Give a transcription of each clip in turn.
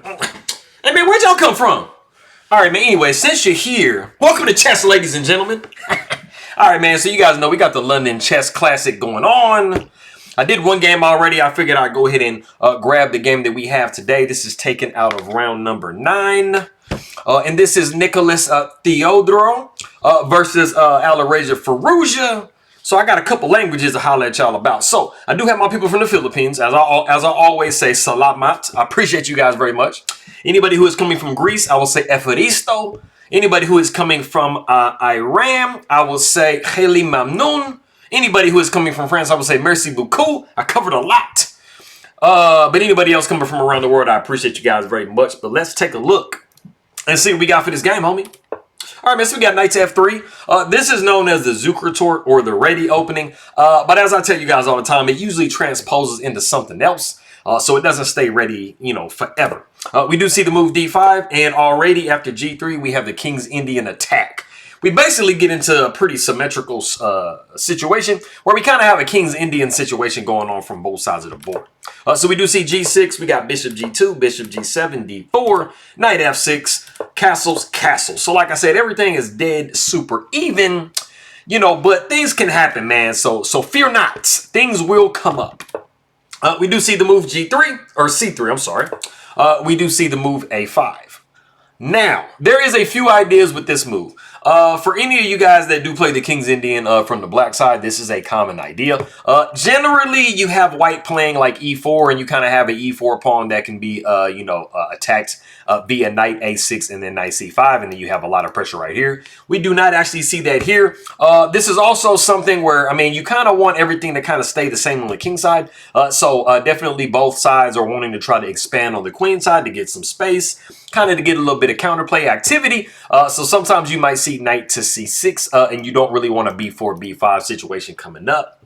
Hey man, where'd y'all come from? All right, man. Anyway, since you're here, welcome to chess, ladies and gentlemen. All right, man. So you guys know we got the London Chess Classic going on. I did one game already. I figured I'd go ahead and grab the game that we have today. This is taken out of round number 9. And this is Nikolas Theodorou versus Alireza Firouzja. So I got a couple languages to holler at y'all about. So I do have my people from the Philippines. As I always say, salamat. I appreciate you guys very much. Anybody who is coming from Greece, I will say efaristo. Anybody who is coming from Iran, I will say kheli mamnoon. Anybody who is coming from France, I will say merci beaucoup. I covered a lot. But anybody else coming from around the world, I appreciate you guys very much. But let's take a look and see what we got for this game, homie. All right, man, so we got knight to f3. This is known as the Zukertort or the ready opening. But as I tell you guys all the time, it usually transposes into something else. So it doesn't stay ready, you know, forever. We do see the move d5, and already after g3, we have the King's Indian attack. We basically get into a pretty symmetrical situation where we kind of have a King's Indian situation going on from both sides of the board. So we do see g6, we got bishop g2, bishop g7, d4, knight f6, castles, castle. So like I said, everything is dead super even, you know, but things can happen, man. So fear not, things will come up. We do see the move g3, or c3, I'm sorry. We do see the move a5. Now, there is a few ideas with this move. For any of you guys that do play the King's Indian from the black side, this is a common idea. Generally, you have white playing like e4, and you kind of have an e4 pawn that can be, attacked via knight a6 and then knight c5, and then you have a lot of pressure right here. We do not actually see that here. This is also something where, I mean, you kind of want everything to kind of stay the same on the king side. So definitely both sides are wanting to try to expand on the queen side to get some space, kind of to get a little bit of counterplay activity. So sometimes you might see knight to c6, and you don't really want a b4, b5 situation coming up.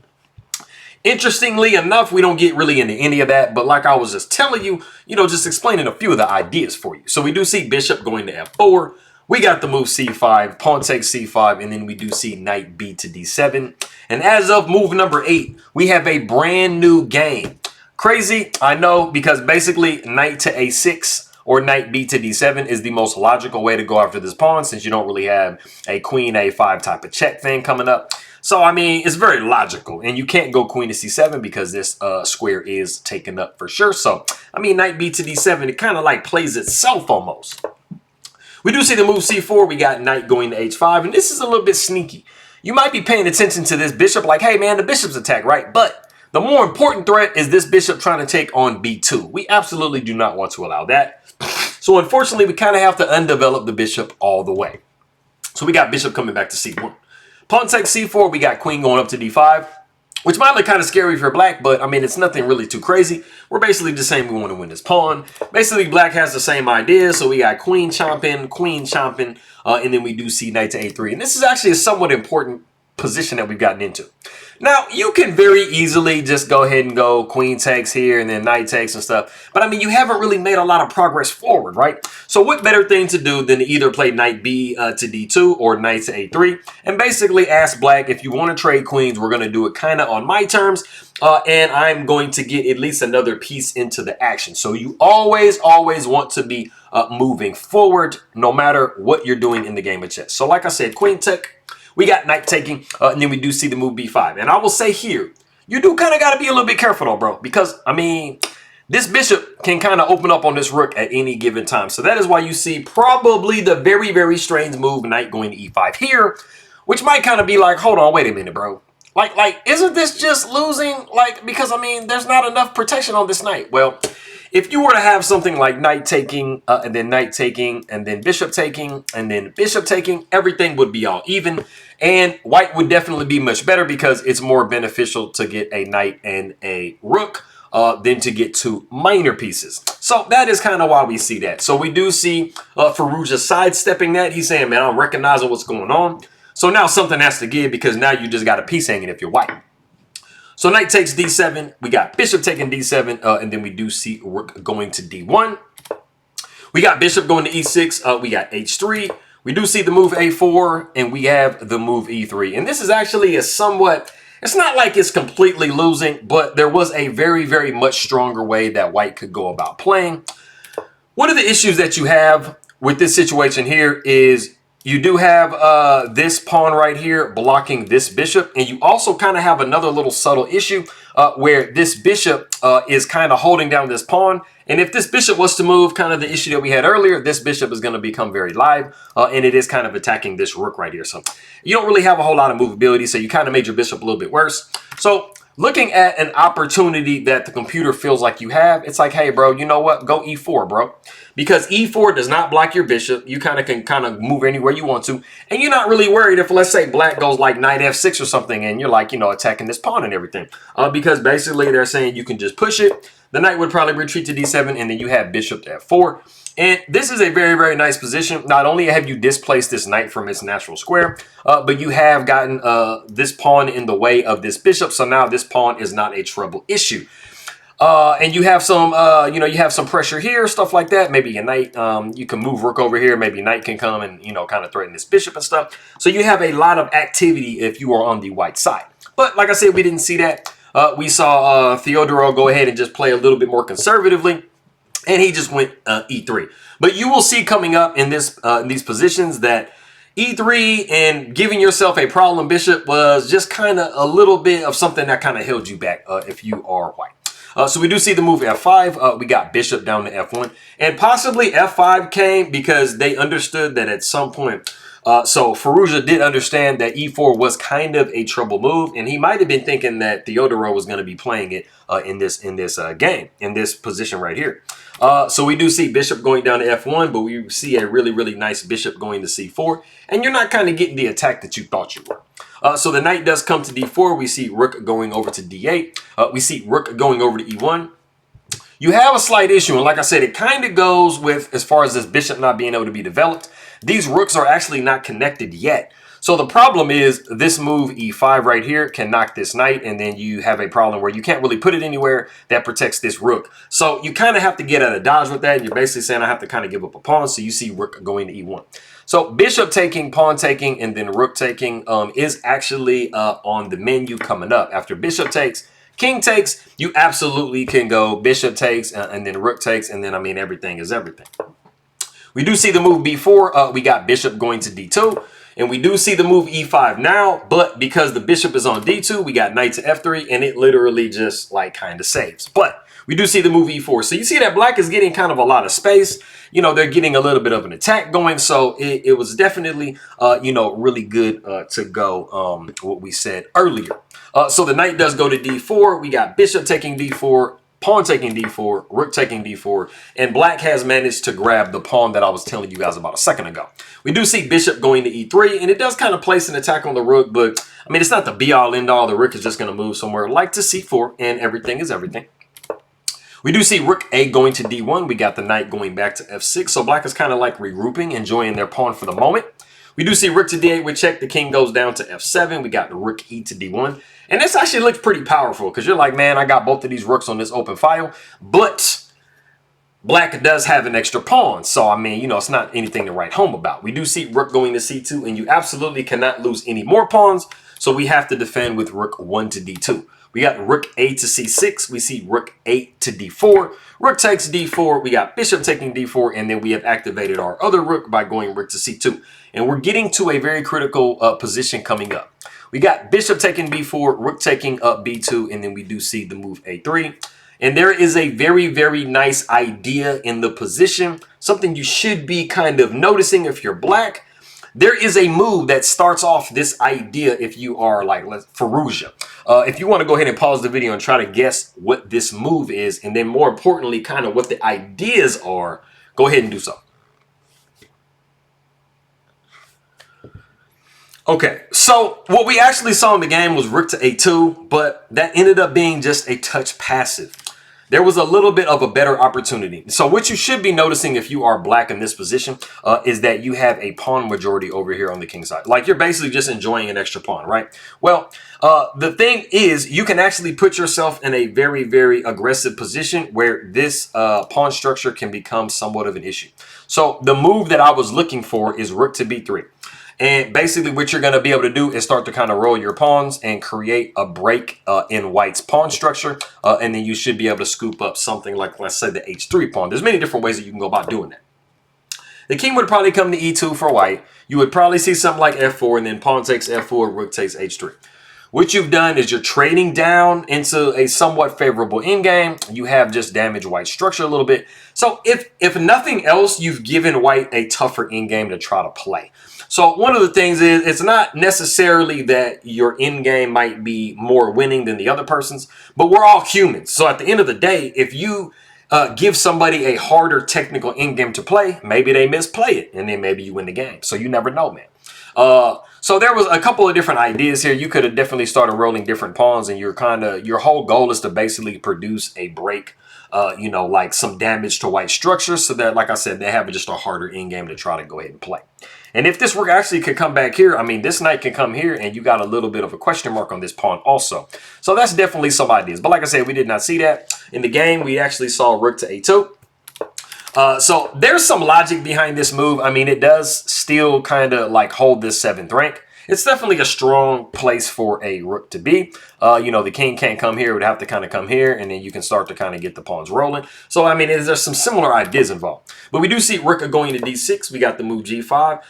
Interestingly enough, we don't get really into any of that, but like I was just telling you, just explaining a few of the ideas for you. So we do see bishop going to f4. We got the move c5, pawn takes c5, and then we do see knight b to d7. And as of move number 8, we have a brand new game. Crazy, I know, because basically knight to a6 or knight b to d7 is the most logical way to go after this pawn, since you don't really have a queen a5 type of check thing coming up. So, I mean, it's very logical. And you can't go queen to c7 because this square is taken up for sure. So, I mean, knight b to d7, it kind of like plays itself almost. We do see the move c4. We got knight going to h5. And this is a little bit sneaky. You might be paying attention to this bishop like, hey, man, the bishop's attack, right? But the more important threat is this bishop trying to take on b2. We absolutely do not want to allow that. So, unfortunately, we kind of have to undevelop the bishop all the way. So, we got bishop coming back to c1. Pawn takes c4, we got queen going up to d5, which might look kind of scary for black, but I mean, it's nothing really too crazy. We're basically just saying we want to win this pawn. Basically, black has the same idea, so we got queen chomping, and then we do see knight to a3. And this is actually a somewhat important position that we've gotten into. Now, you can very easily just go ahead and go queen takes here and then knight takes and stuff. But, I mean, you haven't really made a lot of progress forward, right? So what better thing to do than to either play knight b to d2 or knight to a3 and basically ask black, if you want to trade queens, we're going to do it kind of on my terms. And I'm going to get at least another piece into the action. So you always want to be moving forward no matter what you're doing in the game of chess. So like I said, queen take. We got knight taking, and then we do see the move b5. And I will say here, you do kind of got to be a little bit careful though, bro. Because, I mean, this bishop can kind of open up on this rook at any given time. So that is why you see probably the very, very strange move, knight going to e5 here. Which might kind of be like, hold on, wait a minute, bro. Like, isn't this just losing? Like, because, I mean, there's not enough protection on this knight. Well, if you were to have something like knight taking, and then knight taking, and then bishop taking, and then bishop taking, everything would be all even. And white would definitely be much better because it's more beneficial to get a knight and a rook than to get two minor pieces. So that is kind of why we see that. So we do see Firouzja sidestepping that. He's saying, man, I'm recognizing what's going on. So now something has to give because now you just got a piece hanging if you're white. So knight takes d7. We got bishop taking d7. And then we do see rook going to d1. We got bishop going to e6. We got h3. We do see the move a4, and we have the move e3. And this is actually a somewhat, it's not like it's completely losing, but there was a very, very much stronger way that white could go about playing. One of the issues that you have with this situation here is you do have this pawn right here blocking this bishop, and you also kind of have another little subtle issue where this bishop is kind of holding down this pawn. And if this bishop was to move, kind of the issue that we had earlier, this bishop is going to become very live, and it is kind of attacking this rook right here. So you don't really have a whole lot of movability, so you kind of made your bishop a little bit worse. So looking at an opportunity that the computer feels like you have, it's like, hey, bro, you know what? Go e4, bro. Because e4 does not block your bishop. You can move anywhere you want to. And you're not really worried if, let's say, black goes like knight f6 or something, and you're like, attacking this pawn and everything. Because basically they're saying you can just push it. The knight would probably retreat to d7, and then you have bishop to f4. And this is a very, very nice position. Not only have you displaced this knight from its natural square, but you have gotten this pawn in the way of this bishop. So now this pawn is not a trouble issue. And you have some, you have some pressure here, stuff like that. Maybe a knight, you can move rook over here. Maybe knight can come and, kind of threaten this bishop and stuff. So you have a lot of activity if you are on the white side. But like I said, we didn't see that. We saw Theodorou go ahead and just play a little bit more conservatively. And he just went e3. But you will see coming up in these positions that e3 and giving yourself a problem bishop was just kind of a little bit of something that kind of held you back if you are white. So we do see the move f5. We got bishop down to f1. And possibly f5 came because they understood that at some point. So Firouzja did understand that e4 was kind of a trouble move. And he might have been thinking that Theodorou was going to be playing it in this game, in this position right here. So we do see bishop going down to f1, but we see a really, really nice bishop going to c4. And you're not kind of getting the attack that you thought you were. So the knight does come to d4. We see rook going over to d8. We see rook going over to e1. You have a slight issue, and like I said, it kind of goes with as far as this bishop not being able to be developed. These rooks are actually not connected yet. So the problem is this move e5 right here can knock this knight, and then you have a problem where you can't really put it anywhere that protects this rook. So you kind of have to get at a dodge with that, and you're basically saying I have to kind of give up a pawn. So you see rook going to e1. So bishop taking, pawn taking, and then rook taking is actually on the menu coming up. After bishop takes, king takes, you absolutely can go bishop takes and then rook takes, and then, I mean, everything is everything. We do see the move b4. We got bishop going to d2. And we do see the move e5 now, but because the bishop is on d2, we got knight to f3, and it literally just like kind of saves. But we do see the move e4. So you see that black is getting kind of a lot of space. They're getting a little bit of an attack going. So it was definitely, really good to go what we said earlier. So the knight does go to d4. We got bishop taking d4. Pawn taking d4, rook taking d4, and black has managed to grab the pawn that I was telling you guys about a second ago. We do see bishop going to e3, and it does kind of place an attack on the rook, but I mean, it's not the be-all, end-all. The rook is just going to move somewhere like to c4, and everything is everything. We do see rook a going to d1. We got the knight going back to f6, so black is kind of like regrouping, enjoying their pawn for the moment. We do see rook to d8 with check. The king goes down to f7. We got the rook e to d1. And this actually looks pretty powerful because you're like, man, I got both of these rooks on this open file. But black does have an extra pawn. So, I mean, it's not anything to write home about. We do see rook going to c2, and you absolutely cannot lose any more pawns. So we have to defend with rook 1 to d2. We got rook a to c6. We see rook 8 to d4. Rook takes d4. We got bishop taking d4. And then we have activated our other rook by going rook to c2. And we're getting to a very critical position coming up. We got bishop taking b4, rook taking up b2, and then we do see the move a3. And there is a very, very nice idea in the position, something you should be kind of noticing if you're black. There is a move that starts off this idea if you are like Firouzja. If you want to go ahead and pause the video and try to guess what this move is, and then more importantly, kind of what the ideas are, go ahead and do so. Okay, so what we actually saw in the game was rook to a2, but that ended up being just a touch passive. There was a little bit of a better opportunity. So what you should be noticing if you are black in this position is that you have a pawn majority over here on the king side. Like you're basically just enjoying an extra pawn, right? Well, the thing is you can actually put yourself in a very, very aggressive position where this pawn structure can become somewhat of an issue. So the move that I was looking for is rook to b3. And basically what you're going to be able to do is start to kind of roll your pawns and create a break in white's pawn structure. And then you should be able to scoop up something like, let's say, the h3 pawn. There's many different ways that you can go about doing that. The king would probably come to e2 for white. You would probably see something like f4, and then pawn takes f4, rook takes h3. What you've done is you're trading down into a somewhat favorable endgame. You have just damaged white's structure a little bit. So if nothing else, you've given white a tougher endgame to try to play. So one of the things is it's not necessarily that your endgame might be more winning than the other person's, but we're all humans. So at the end of the day, if you give somebody a harder technical endgame to play, maybe they misplay it, and then maybe you win the game. So you never know, man. So there was a couple of different ideas here. You could have definitely started rolling different pawns, and your whole goal is to basically produce a break, you know, like some damage to white structure, so that, like I said, they have just a harder endgame to try to go ahead and play. And if this rook actually could come back here, I mean, this knight can come here, and you got a little bit of a question mark on this pawn also. So that's definitely some ideas. But like I said, we did not see that. In the game, we actually saw rook to a2. So there's some logic behind this move. I mean, it does still kind of like hold this 7th rank. It's definitely a strong place for a rook to be. You know, the king can't come here. It would have to kind of come here, and then you can start to kind of get the pawns rolling. So, I mean, there's some similar ideas involved. But we do see rook going to d6. We got the move g5.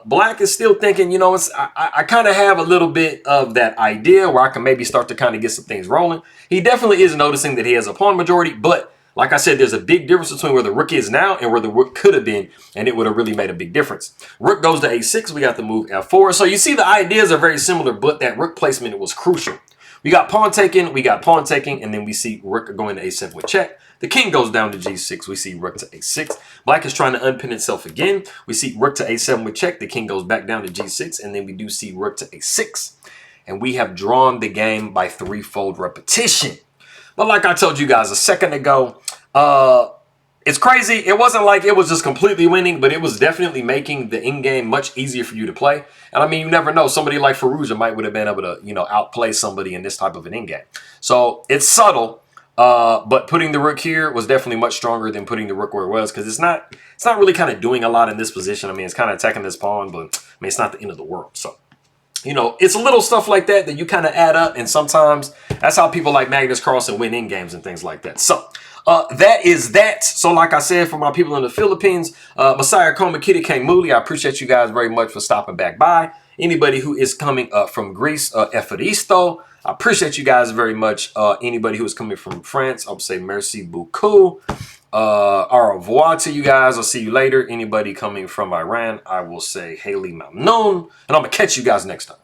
Black is still thinking, you know, I kind of have a little bit of that idea where I can maybe start to kind of get some things rolling. He definitely is noticing that he has a pawn majority, but like I said, there's a big difference between where the rook is now and where the rook could have been, and it would have really made a big difference. Rook goes to a6. We got the move f4. So you see the ideas are very similar, but that rook placement was crucial. We got pawn taking, and then we see rook going to a7 with check. The king goes down to g6. We see rook to a6. Black is trying to unpin itself again. We see rook to a7 with check. The king goes back down to g6, and then we do see rook to a6. And we have drawn the game by threefold repetition. But like I told you guys a second ago, it's crazy. It wasn't like it was just completely winning, but it was definitely making the endgame much easier for you to play. And I mean, you never know. Somebody like Firouzja might would have been able to, you know, outplay somebody in this type of an endgame. So it's subtle, but putting the rook here was definitely much stronger than putting the rook where it was, because it's not really kind of doing a lot in this position. I mean, it's kind of attacking this pawn, but I mean, it's not the end of the world. So, you know, it's a little stuff like that that you kind of add up, and sometimes that's how people like Magnus Carlsen win in games and things like that. So that is that. So like I said, for my people in the Philippines, Messiah Koma, Kitty Kang Muli, I appreciate you guys very much for stopping back by. Anybody who is coming from Greece, Efaristo, I appreciate you guys very much. Anybody who is coming from France, I'll say merci beaucoup. Au revoir to you guys. I'll see you later. Anybody coming from Iran, I will say Haley Mamnoon. And I'm going to catch you guys next time.